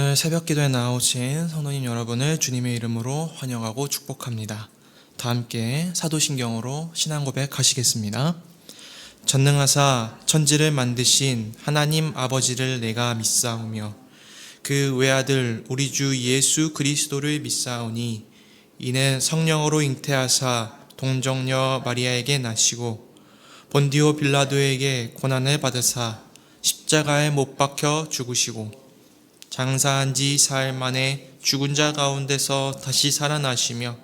오늘 새벽기도에 나오신 성도님 여러분을 주님의 이름으로 환영하고 축복합니다. 다 함께 사도신경으로 신앙고백 하시겠습니다. 전능하사 천지를 만드신 하나님 아버지를 내가 믿사오며 그 외아들 우리 주 예수 그리스도를 믿사오니 이는 성령으로 잉태하사 동정녀 마리아에게 나시고 본디오 빌라도에게 고난을 받으사 십자가에 못 박혀 죽으시고 장사한 지 사흘 만에 죽은 자 가운데서 다시 살아나시며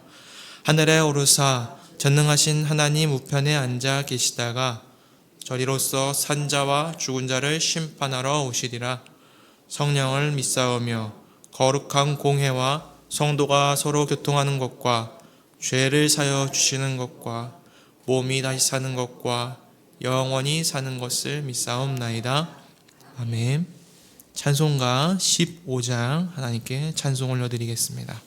하늘에 오르사 전능하신 하나님 우편에 앉아 계시다가 저리로서 산 자와 죽은 자를 심판하러 오시리라. 성령을 믿사오며 거룩한 공회와 성도가 서로 교통하는 것과 죄를 사여 주시는 것과 몸이 다시 사는 것과 영원히 사는 것을 믿사옵나이다. 아멘. 찬송가 15장 하나님께 찬송 올려드리겠습니다.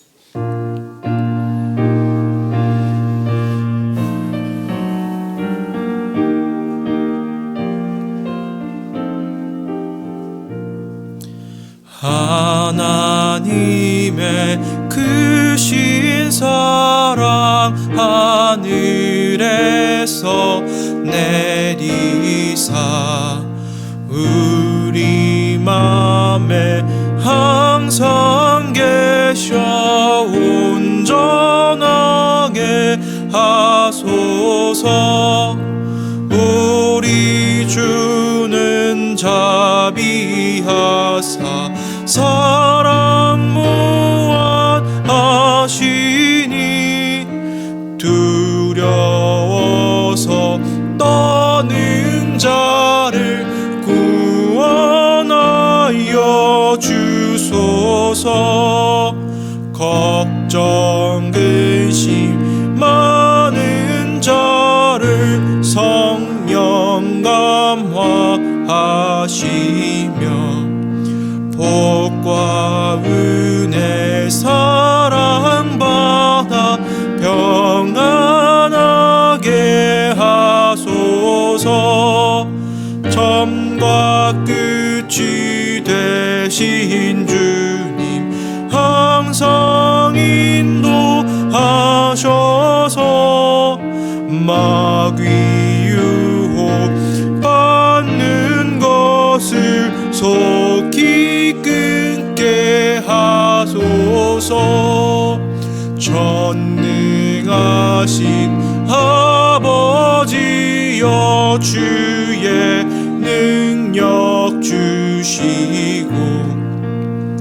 하나님의 크신 사랑 하늘에서 내리사 우리 맘에 항상 계셔 온전하게 하소서. 우리 주는 자비하사 사랑 무한하시니 두려워서 떠는 자를 구원하여 주소서. 걱정 근심 많은 자를 성령 감화하시며 복과 은혜 사랑받아 평안하게 하소서. 처음과 끝이 되신 주님 항상 인도하셔서 마귀 유혹 받는 것을 속히 끊게 하소서. 전능하신 아버지여 주의 능력 주시고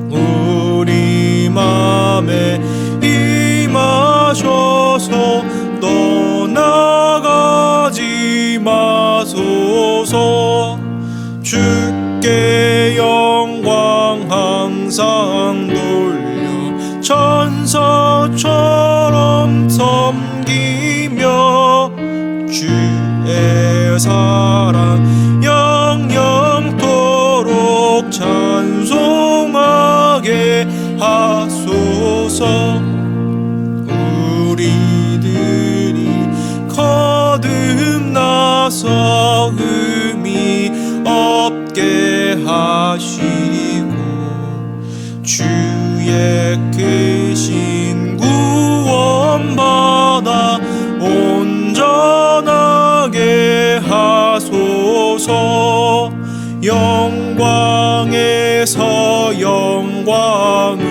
우리 맘에 임하셔서 떠나가지 마소서. 주께 영광 항상 돌려 천사처럼 섬기며 주의 사랑 영영토록 찬송하게 하소서. 우리들이 거듭나서 의미 없게 하시고 주의 크신 구원받아 온전하게 하소서. 영광에서 영광으로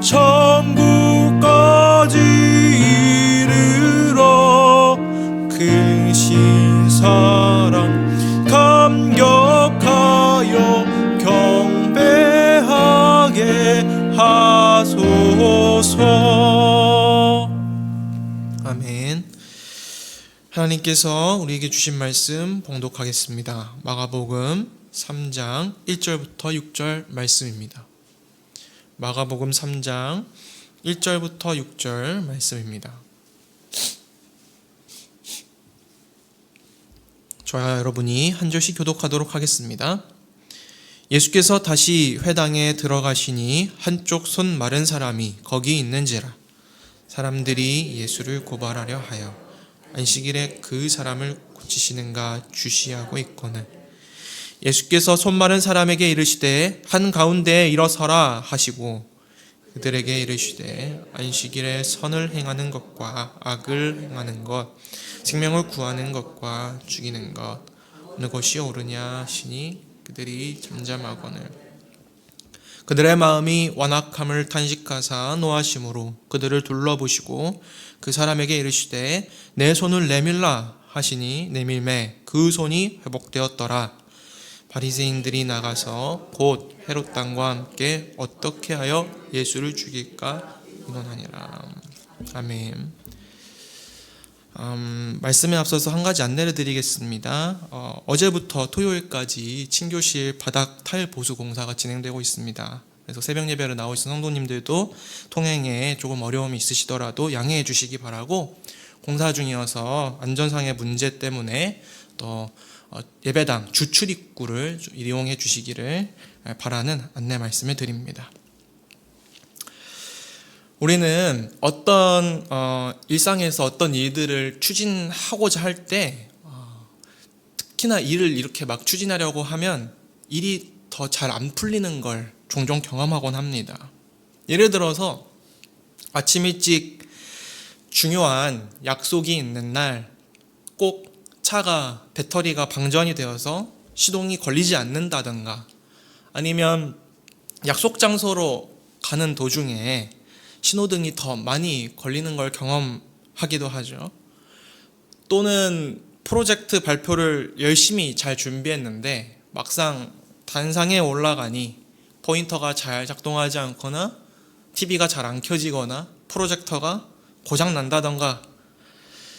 천국까지 이르러 크신 사랑 감격하여 경배하게 하소서. 아멘. 하나님께서 우리에게 주신 말씀 봉독하겠습니다. 마가복음 3장 1절부터 6절 말씀입니다. 마가복음 3장 1절부터 6절 말씀입니다. 저와 여러분이 한 절씩 교독하도록 하겠습니다. 예수께서 다시 회당에 들어가시니 한쪽 손 마른 사람이 거기 있는지라. 사람들이 예수를 고발하려 하여 안식일에 그 사람을 고치시는가 주시하고 있거늘 예수께서 손 마른 사람에게 이르시되 한가운데에 일어서라 하시고 그들에게 이르시되 안식일에 선을 행하는 것과 악을 행하는 것, 생명을 구하는 것과 죽이는 것 어느 것이 옳으냐 하시니 그들이 잠잠하거늘 그들의 마음이 완악함을 탄식하사 노하심으로 그들을 둘러보시고 그 사람에게 이르시되 내 손을 내밀라 하시니 내밀매 그 손이 회복되었더라. 바리새인들이 나가서 곧 헤롯 당과 함께 어떻게 하여 예수를 죽일까 의논하니라. 아멘. 말씀에 앞서서 한 가지 안내를 드리겠습니다. 어제부터 토요일까지 친교실 바닥 타일 보수 공사가 진행되고 있습니다. 그래서 새벽 예배를 나오신 성도님들도 통행에 조금 어려움이 있으시더라도 양해해 주시기 바라고, 공사 중이어서 안전상의 문제 때문에 또 예배당 주출입구를 이용해 주시기를 바라는 안내 말씀을 드립니다. 우리는 어떤 일상에서 어떤 일들을 추진하고자 할 때 특히나 일을 이렇게 막 추진하려고 하면 일이 더 잘 안 풀리는 걸 종종 경험하곤 합니다. 예를 들어서 아침 일찍 중요한 약속이 있는 날 꼭 차가 배터리가 방전이 되어서 시동이 걸리지 않는다든가, 아니면 약속 장소로 가는 도중에 신호등이 더 많이 걸리는 걸 경험하기도 하죠. 또는 프로젝트 발표를 열심히 잘 준비했는데 막상 단상에 올라가니 포인터가 잘 작동하지 않거나 TV가 잘 안 켜지거나 프로젝터가 고장 난다던가,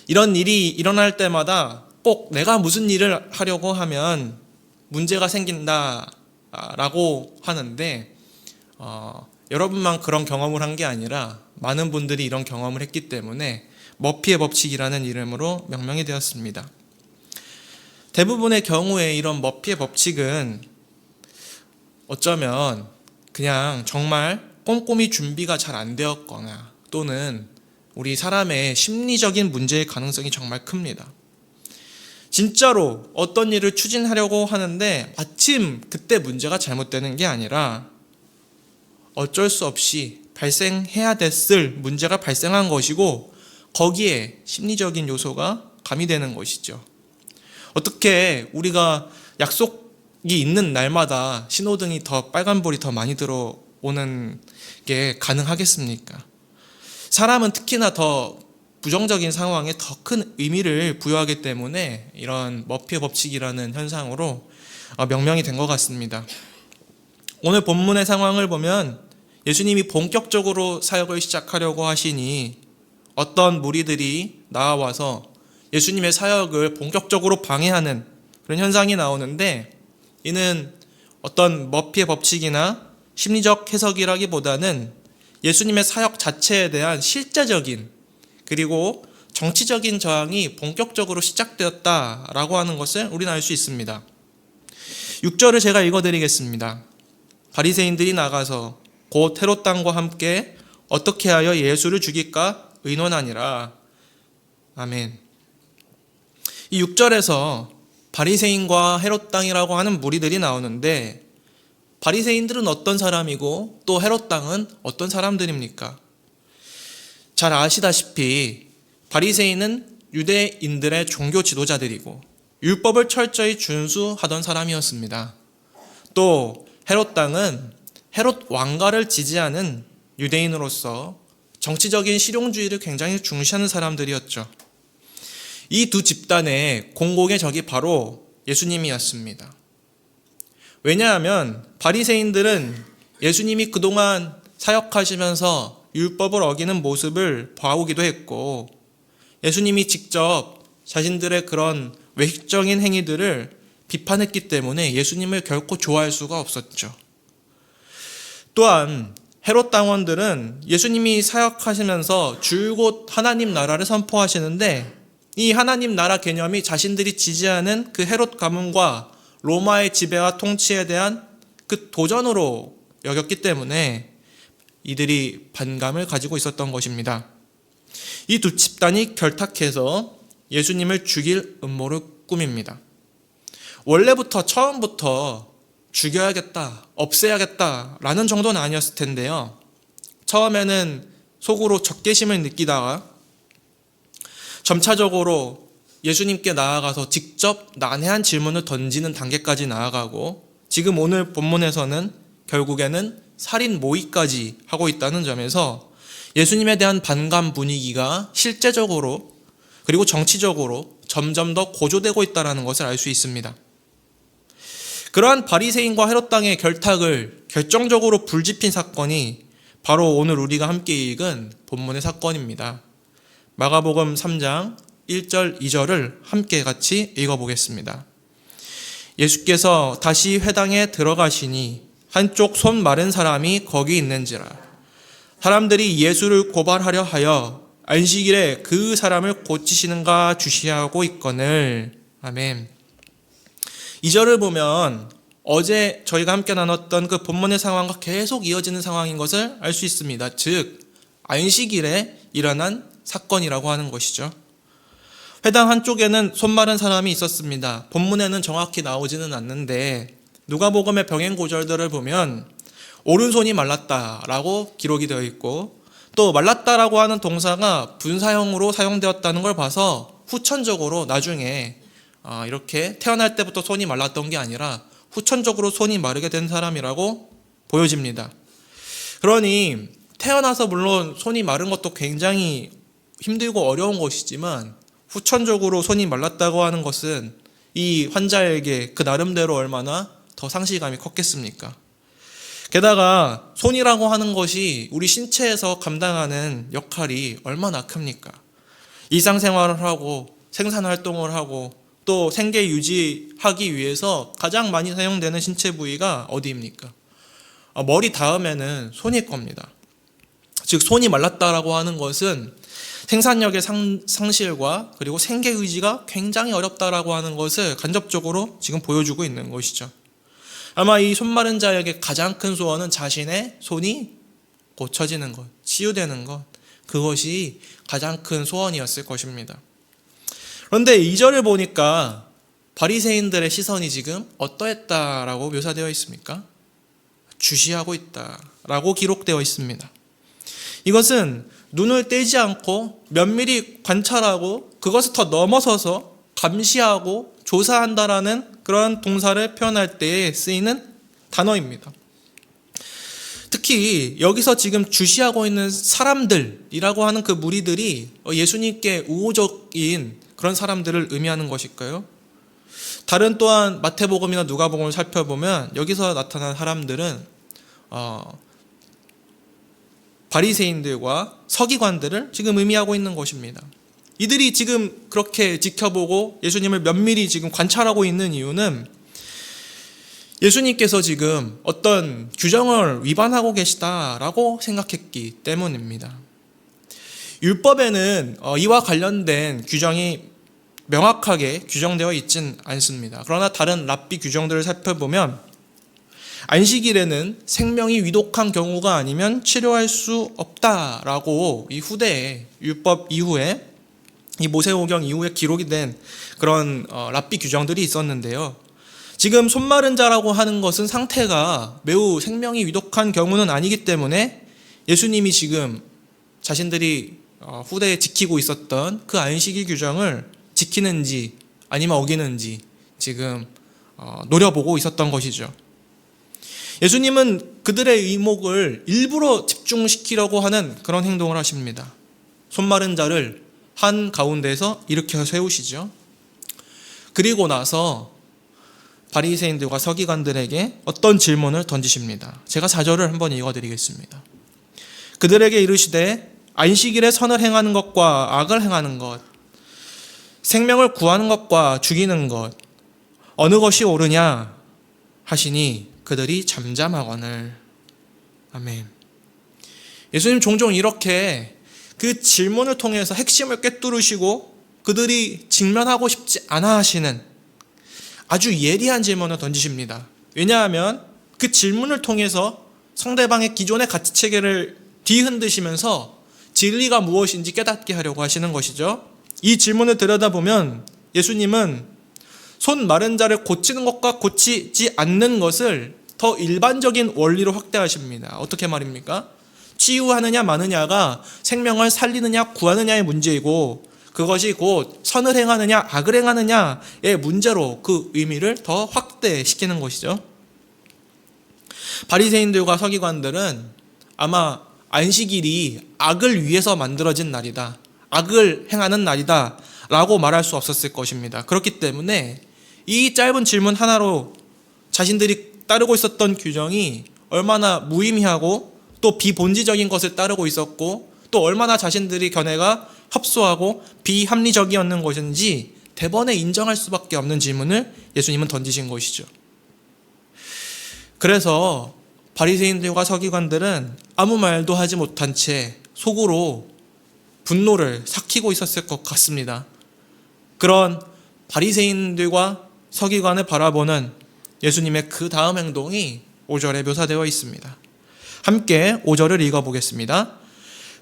이런 일이 일어날 때마다 꼭 내가 무슨 일을 하려고 하면 문제가 생긴다라고 하는데, 여러분만 그런 경험을 한 게 아니라 많은 분들이 이런 경험을 했기 때문에 머피의 법칙이라는 이름으로 명명이 되었습니다. 대부분의 경우에 이런 머피의 법칙은 어쩌면 그냥 정말 꼼꼼히 준비가 잘 안 되었거나, 또는 우리 사람의 심리적인 문제의 가능성이 정말 큽니다. 진짜로 어떤 일을 추진하려고 하는데 마침 그때 문제가 잘못되는 게 아니라 어쩔 수 없이 발생해야 됐을 문제가 발생한 것이고, 거기에 심리적인 요소가 가미되는 것이죠. 어떻게 우리가 약속이 있는 날마다 신호등이 더 빨간불이 더 많이 들어오는 게 가능하겠습니까? 사람은 특히나 더 부정적인 상황에 더 큰 의미를 부여하기 때문에 이런 머피의 법칙이라는 현상으로 명명이 된 것 같습니다. 오늘 본문의 상황을 보면 예수님이 본격적으로 사역을 시작하려고 하시니 어떤 무리들이 나와서 예수님의 사역을 본격적으로 방해하는 그런 현상이 나오는데, 이는 어떤 머피의 법칙이나 심리적 해석이라기보다는 예수님의 사역 자체에 대한 실제적인 그리고 정치적인 저항이 본격적으로 시작되었다라고 하는 것을 우리는 알 수 있습니다. 6절을 제가 읽어드리겠습니다. 바리새인들이 나가서 곧 헤롯 당과 함께 어떻게 하여 예수를 죽일까 의논하니라. 아멘. 이 6절에서 바리새인과 헤롯 당이라고 하는 무리들이 나오는데, 바리새인들은 어떤 사람이고 또 헤롯 당은 어떤 사람들입니까? 잘 아시다시피 바리새인은 유대인들의 종교 지도자들이고 율법을 철저히 준수하던 사람이었습니다. 또 헤롯 당은 헤롯 왕가를 지지하는 유대인으로서 정치적인 실용주의를 굉장히 중시하는 사람들이었죠. 이 두 집단의 공공의 적이 바로 예수님이었습니다. 왜냐하면 바리새인들은 예수님이 그동안 사역하시면서 율법을 어기는 모습을 봐오기도 했고, 예수님이 직접 자신들의 그런 외식적인 행위들을 비판했기 때문에 예수님을 결코 좋아할 수가 없었죠. 또한 헤롯 당원들은 예수님이 사역하시면서 줄곧 하나님 나라를 선포하시는데, 이 하나님 나라 개념이 자신들이 지지하는 그 헤롯 가문과 로마의 지배와 통치에 대한 그 도전으로 여겼기 때문에 이들이 반감을 가지고 있었던 것입니다. 이 두 집단이 결탁해서 예수님을 죽일 음모를 꾸밉니다. 원래부터 처음부터 죽여야겠다, 없애야겠다라는 정도는 아니었을 텐데요. 처음에는 속으로 적개심을 느끼다가 점차적으로 예수님께 나아가서 직접 난해한 질문을 던지는 단계까지 나아가고 지금 오늘 본문에서는 결국에는 살인 모의까지 하고 있다는 점에서 예수님에 대한 반감 분위기가 실제적으로 그리고 정치적으로 점점 더 고조되고 있다는 것을 알 수 있습니다. 그러한 바리새인과 헤롯 당의 결탁을 결정적으로 불지핀 사건이 바로 오늘 우리가 함께 읽은 본문의 사건입니다. 마가복음 3장 1절 2절을 함께 같이 읽어보겠습니다. 예수께서 다시 회당에 들어가시니 한쪽 손 마른 사람이 거기 있는지라. 사람들이 예수를 고발하려 하여 안식일에 그 사람을 고치시는가 주시하고 있거늘. 아멘. 2절을 보면 어제 저희가 함께 나눴던 그 본문의 상황과 계속 이어지는 상황인 것을 알 수 있습니다. 즉 안식일에 일어난 사건이라고 하는 것이죠. 회당 한쪽에는 손 마른 사람이 있었습니다. 본문에는 정확히 나오지는 않는데 누가복음의 병행 구절들을 보면 오른손이 말랐다라고 기록이 되어 있고 또 말랐다라고 하는 동사가 분사형으로 사용되었다는 걸 봐서 후천적으로 나중에 이렇게 태어날 때부터 손이 말랐던 게 아니라 후천적으로 손이 마르게 된 사람이라고 보여집니다. 그러니 태어나서 물론 손이 마른 것도 굉장히 힘들고 어려운 것이지만 후천적으로 손이 말랐다고 하는 것은 이 환자에게 그 나름대로 얼마나 더 상실감이 컸겠습니까? 게다가 손이라고 하는 것이 우리 신체에서 감당하는 역할이 얼마나 큽니까? 일상생활을 하고 생산활동을 하고 또 생계 유지하기 위해서 가장 많이 사용되는 신체 부위가 어디입니까? 머리 다음에는 손일 겁니다. 즉 손이 말랐다라고 하는 것은 생산력의 상실과 그리고 생계 유지가 굉장히 어렵다라고 하는 것을 간접적으로 지금 보여주고 있는 것이죠. 아마 이 손 마른 자에게 가장 큰 소원은 자신의 손이 고쳐지는 것, 치유되는 것, 그것이 가장 큰 소원이었을 것입니다. 그런데 2절을 보니까 바리새인들의 시선이 지금 어떠했다라고 묘사되어 있습니까? 주시하고 있다라고 기록되어 있습니다. 이것은 눈을 떼지 않고 면밀히 관찰하고 그것을 더 넘어서서 감시하고 조사한다라는 그런 동사를 표현할 때에 쓰이는 단어입니다. 특히 여기서 지금 주시하고 있는 사람들이라고 하는 그 무리들이 예수님께 우호적인 그런 사람들을 의미하는 것일까요? 다른 또한 마태복음이나 누가복음을 살펴보면 여기서 나타난 사람들은 바리새인들과 서기관들을 지금 의미하고 있는 것입니다. 이들이 지금 그렇게 지켜보고 예수님을 면밀히 지금 관찰하고 있는 이유는 예수님께서 지금 어떤 규정을 위반하고 계시다라고 생각했기 때문입니다. 율법에는 이와 관련된 규정이 명확하게 규정되어 있진 않습니다. 그러나 다른 랍비 규정들을 살펴보면 안식일에는 생명이 위독한 경우가 아니면 치료할 수 없다라고 이 후대에 율법 이후에 이 모세오경 이후에 기록이 된 그런 랍비 규정들이 있었는데요. 지금 손 마른 자라고 하는 것은 상태가 매우 생명이 위독한 경우는 아니기 때문에 예수님이 지금 자신들이 후대에 지키고 있었던 그 안식일 규정을 지키는지 아니면 어기는지 지금 노려보고 있었던 것이죠. 예수님은 그들의 의목을 일부러 집중시키려고 하는 그런 행동을 하십니다. 손 마른 자를 한 가운데서 일으켜 세우시죠. 그리고 나서 바리새인들과 서기관들에게 어떤 질문을 던지십니다. 제가 4절을 한번 읽어드리겠습니다. 그들에게 이르시되 안식일에 선을 행하는 것과 악을 행하는 것, 생명을 구하는 것과 죽이는 것, 어느 것이 옳으냐 하시니 그들이 잠잠하거늘. 아멘. 예수님 종종 이렇게 그 질문을 통해서 핵심을 꿰뚫으시고 그들이 직면하고 싶지 않아 하시는 아주 예리한 질문을 던지십니다. 왜냐하면 그 질문을 통해서 상대방의 기존의 가치체계를 뒤흔드시면서 진리가 무엇인지 깨닫게 하려고 하시는 것이죠. 이 질문을 들여다보면 예수님은 손 마른 자를 고치는 것과 고치지 않는 것을 더 일반적인 원리로 확대하십니다. 어떻게 말입니까? 치유하느냐 마느냐가 생명을 살리느냐 구하느냐의 문제이고, 그것이 곧 선을 행하느냐 악을 행하느냐의 문제로 그 의미를 더 확대시키는 것이죠. 바리새인들과 서기관들은 아마 안식일이 악을 위해서 만들어진 날이다, 악을 행하는 날이다 라고 말할 수 없었을 것입니다. 그렇기 때문에 이 짧은 질문 하나로 자신들이 따르고 있었던 규정이 얼마나 무의미하고 또 비본질적인 것을 따르고 있었고, 또 얼마나 자신들이 견해가 협소하고 비합리적이었는 것인지 대번에 인정할 수밖에 없는 질문을 예수님은 던지신 것이죠. 그래서 바리새인들과 서기관들은 아무 말도 하지 못한 채 속으로 분노를 삭히고 있었을 것 같습니다. 그런 바리새인들과 서기관을 바라보는 예수님의 그 다음 행동이 5절에 묘사되어 있습니다. 함께 5절을 읽어보겠습니다.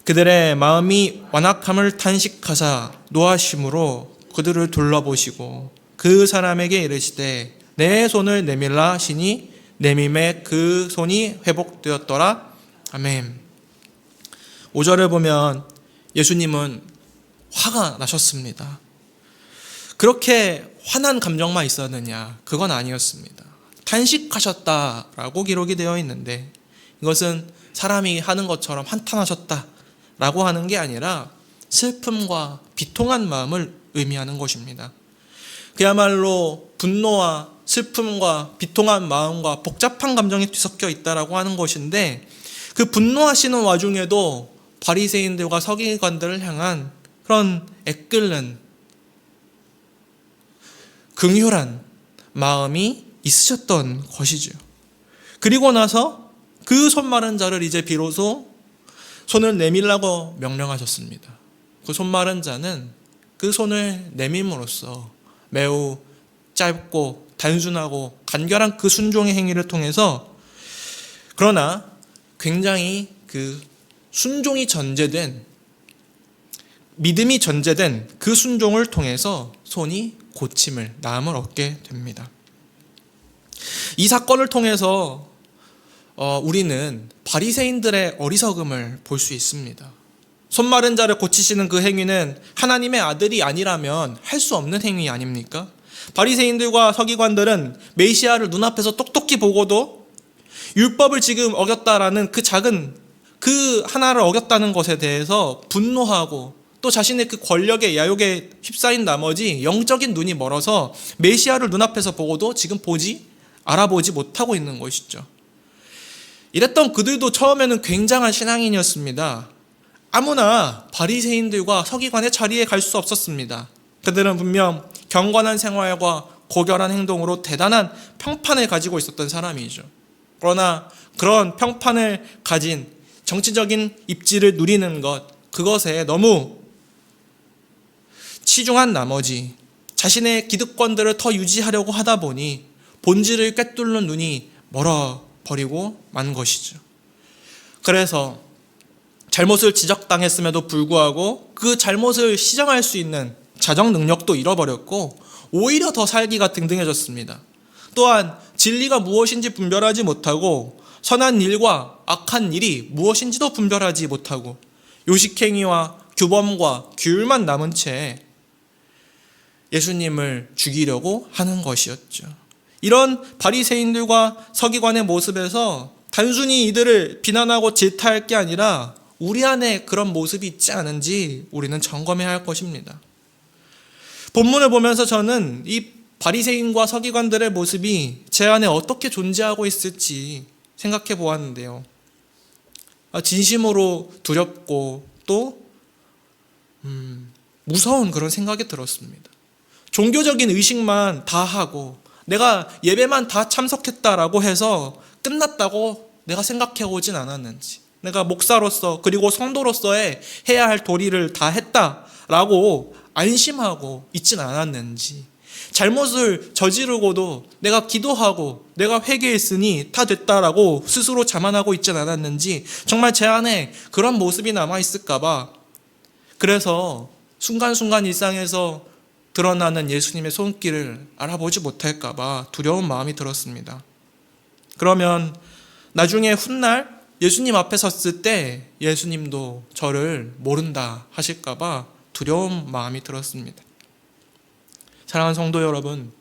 그들의 마음이 완악함을 탄식하사 노하심으로 그들을 둘러보시고 그 사람에게 이르시되 내 손을 내밀라 하시니 내밈에 그 손이 회복되었더라. 아멘. 5절을 보면 예수님은 화가 나셨습니다. 그렇게 화난 감정만 있었느냐? 그건 아니었습니다. 탄식하셨다라고 기록이 되어 있는데, 이것은 사람이 하는 것처럼 한탄하셨다라고 하는 게 아니라 슬픔과 비통한 마음을 의미하는 것입니다. 그야말로 분노와 슬픔과 비통한 마음과 복잡한 감정이 뒤섞여 있다라고 하는 것인데, 그 분노하시는 와중에도 바리새인들과 서기관들을 향한 그런 애끓는 긍휼한 마음이 있으셨던 것이죠. 그리고 나서 그 손 마른 자를 이제 비로소 손을 내밀라고 명령하셨습니다. 그 손 마른 자는 그 손을 내밈으로써 매우 짧고 단순하고 간결한 그 순종의 행위를 통해서, 그러나 굉장히 그 순종이 전제된, 믿음이 전제된 그 순종을 통해서 손이 고침을, 나음을 얻게 됩니다. 이 사건을 통해서 우리는 바리새인들의 어리석음을 볼 수 있습니다. 손 마른 자를 고치시는 그 행위는 하나님의 아들이 아니라면 할 수 없는 행위 아닙니까? 바리새인들과 서기관들은 메시아를 눈앞에서 똑똑히 보고도 율법을 지금 어겼다라는 그 작은 그 하나를 어겼다는 것에 대해서 분노하고, 또 자신의 그 권력의 야욕에 휩싸인 나머지 영적인 눈이 멀어서 메시아를 눈앞에서 보고도 지금 알아보지 못하고 있는 것이죠. 이랬던 그들도 처음에는 굉장한 신앙인이었습니다. 아무나 바리새인들과 서기관의 자리에 갈 수 없었습니다. 그들은 분명 경건한 생활과 고결한 행동으로 대단한 평판을 가지고 있었던 사람이죠. 그러나 그런 평판을 가진 정치적인 입지를 누리는 것, 그것에 너무 치중한 나머지 자신의 기득권들을 더 유지하려고 하다 보니 본질을 꿰뚫는 눈이 멀어버리고 만 것이죠. 그래서 잘못을 지적당했음에도 불구하고 그 잘못을 시정할 수 있는 자정 능력도 잃어버렸고, 오히려 더 살기가 등등해졌습니다. 또한 진리가 무엇인지 분별하지 못하고 선한 일과 악한 일이 무엇인지도 분별하지 못하고 요식행위와 규범과 규율만 남은 채 예수님을 죽이려고 하는 것이었죠. 이런 바리새인들과 서기관의 모습에서 단순히 이들을 비난하고 질타할 게 아니라 우리 안에 그런 모습이 있지 않은지 우리는 점검해야 할 것입니다. 본문을 보면서 저는 이 바리새인과 서기관들의 모습이 제 안에 어떻게 존재하고 있을지 생각해 보았는데요. 진심으로 두렵고 또 무서운 그런 생각이 들었습니다. 종교적인 의식만 다 하고 내가 예배만 다 참석했다라고 해서 끝났다고 내가 생각해 오진 않았는지, 내가 목사로서 그리고 성도로서의 해야 할 도리를 다 했다라고 안심하고 있진 않았는지, 잘못을 저지르고도 내가 기도하고 내가 회개했으니 다 됐다라고 스스로 자만하고 있진 않았는지, 정말 제 안에 그런 모습이 남아있을까봐 그래서 순간순간 일상에서 드러나는 예수님의 손길을 알아보지 못할까 봐 두려운 마음이 들었습니다. 그러면 나중에 훗날 예수님 앞에 섰을 때 예수님도 저를 모른다 하실까 봐 두려운 마음이 들었습니다. 사랑하는 성도 여러분,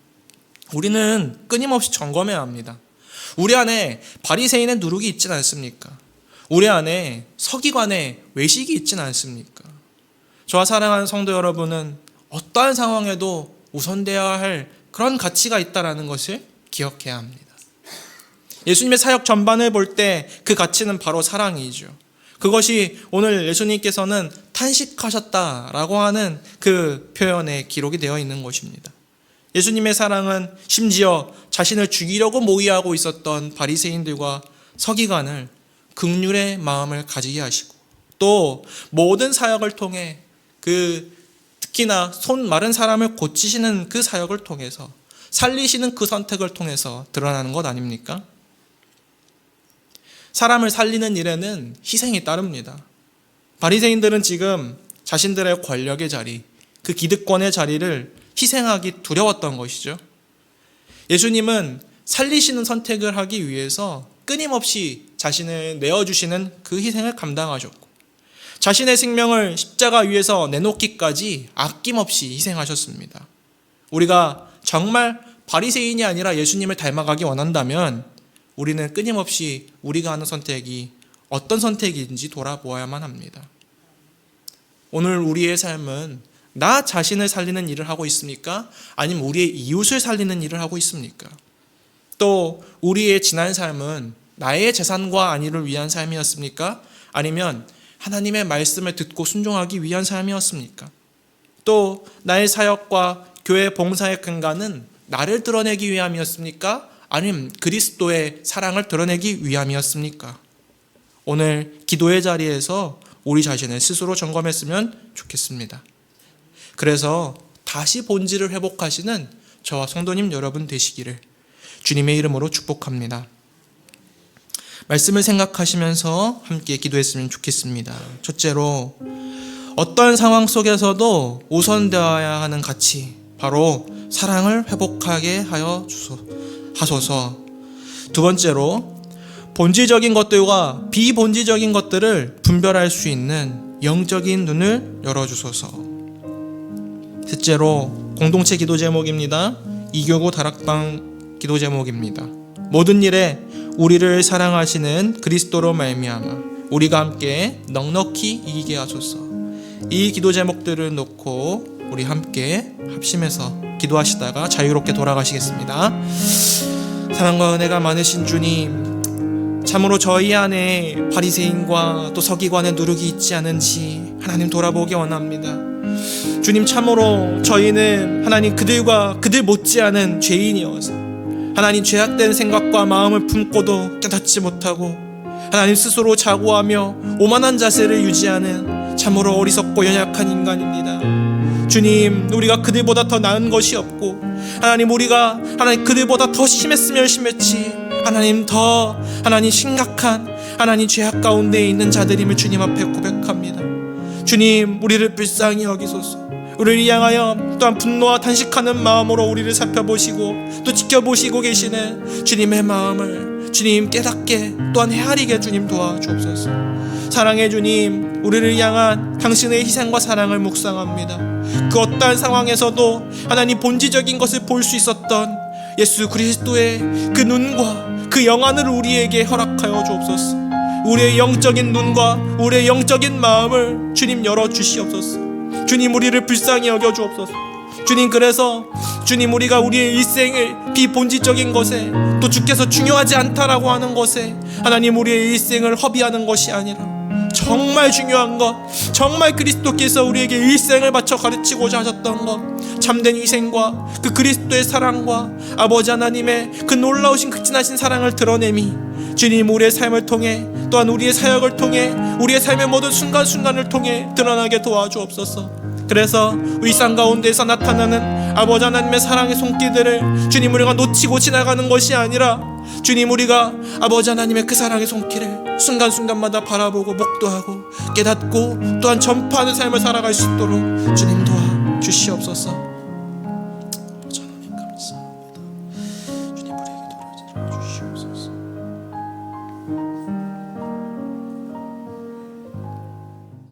우리는 끊임없이 점검해야 합니다. 우리 안에 바리새인의 누룩이 있진 않습니까? 우리 안에 서기관의 외식이 있진 않습니까? 저와 사랑하는 성도 여러분은 어떠한 상황에도 우선되어야 할 그런 가치가 있다는 것을 기억해야 합니다. 예수님의 사역 전반을 볼 때 그 가치는 바로 사랑이죠. 그것이 오늘 예수님께서는 탄식하셨다라고 하는 그 표현에 기록이 되어 있는 것입니다. 예수님의 사랑은 심지어 자신을 죽이려고 모의하고 있었던 바리새인들과 서기관을 긍휼의 마음을 가지게 하시고, 또 모든 사역을 통해 특히나 손 마른 사람을 고치시는 그 사역을 통해서, 살리시는 그 선택을 통해서 드러나는 것 아닙니까? 사람을 살리는 일에는 희생이 따릅니다. 바리새인들은 지금 자신들의 권력의 자리, 그 기득권의 자리를 희생하기 두려웠던 것이죠. 예수님은 살리시는 선택을 하기 위해서 끊임없이 자신을 내어주시는 그 희생을 감당하셨고, 자신의 생명을 십자가 위에서 내놓기까지 아낌없이 희생하셨습니다. 우리가 정말 바리새인이 아니라 예수님을 닮아가기 원한다면 우리는 끊임없이 우리가 하는 선택이 어떤 선택인지 돌아보아야만 합니다. 오늘 우리의 삶은 나 자신을 살리는 일을 하고 있습니까? 아니면 우리의 이웃을 살리는 일을 하고 있습니까? 또 우리의 지난 삶은 나의 재산과 안위를 위한 삶이었습니까? 아니면 하나님의 말씀을 듣고 순종하기 위한 삶이었습니까? 또 나의 사역과 교회 봉사의 근간은 나를 드러내기 위함이었습니까? 아니면 그리스도의 사랑을 드러내기 위함이었습니까? 오늘 기도의 자리에서 우리 자신을 스스로 점검했으면 좋겠습니다. 그래서 다시 본질을 회복하시는 저와 성도님 여러분 되시기를 주님의 이름으로 축복합니다. 말씀을 생각하시면서 함께 기도했으면 좋겠습니다. 첫째로, 어떤 상황 속에서도 우선되어야 하는 가치, 바로 사랑을 회복하게 하여 하소서. 두 번째로, 본질적인 것들과 비본질적인 것들을 분별할 수 있는 영적인 눈을 열어주소서. 셋째로, 공동체 기도 제목입니다. 이교구 다락방 기도 제목입니다. 모든 일에 우리를 사랑하시는 그리스도로 말미암아 우리가 함께 넉넉히 이기게 하소서. 이 기도 제목들을 놓고 우리 함께 합심해서 기도하시다가 자유롭게 돌아가시겠습니다. 사랑과 은혜가 많으신 주님, 참으로 저희 안에 바리새인과 또 서기관의 누룩이 있지 않은지 하나님 돌아보기 원합니다. 주님, 참으로 저희는 하나님 그들 못지않은 죄인이어서 하나님 죄악된 생각과 마음을 품고도 깨닫지 못하고 하나님 스스로 자고하며 오만한 자세를 유지하는 참으로 어리석고 연약한 인간입니다. 주님, 우리가 그들보다 더 나은 것이 없고 우리가 그들보다 더 심했으면 심했지 하나님 심각한 죄악 가운데 있는 자들임을 주님 앞에 고백합니다. 주님, 우리를 불쌍히 여기소서. 우리를 향하여 또한 분노와 탄식하는 마음으로 우리를 살펴보시고 또 지켜보시고 계시는 주님의 마음을 주님 깨닫게 또한 헤아리게 주님 도와주옵소서. 사랑의 주님, 우리를 향한 당신의 희생과 사랑을 묵상합니다. 그 어떠한 상황에서도 하나님 본질적인 것을 볼 수 있었던 예수 그리스도의 그 눈과 그 영안을 우리에게 허락하여 주옵소서. 우리의 영적인 눈과 우리의 영적인 마음을 주님 열어주시옵소서. 주님, 우리를 불쌍히 여겨주옵소서. 주님, 그래서 주님, 우리가 우리의 일생을 비본질적인 것에 또 주께서 중요하지 않다라고 하는 것에 하나님 우리의 일생을 허비하는 것이 아니라 정말 중요한 것, 정말 그리스도께서 우리에게 일생을 바쳐 가르치고자 하셨던 것, 참된 희생과 그 그리스도의 사랑과 아버지 하나님의 그 놀라우신 극진하신 사랑을 드러내미 주님, 우리의 삶을 통해 또한 우리의 사역을 통해 우리의 삶의 모든 순간순간을 통해 드러나게 도와주옵소서. 그래서 일상 가운데서 나타나는 아버지 하나님의 사랑의 손길들을 주님, 우리가 놓치고 지나가는 것이 아니라 주님, 우리가 아버지 하나님의 그 사랑의 손길을 순간순간마다 바라보고 목도하고 깨닫고 또한 전파하는 삶을 살아갈 수 있도록 주님 도와주시옵소서.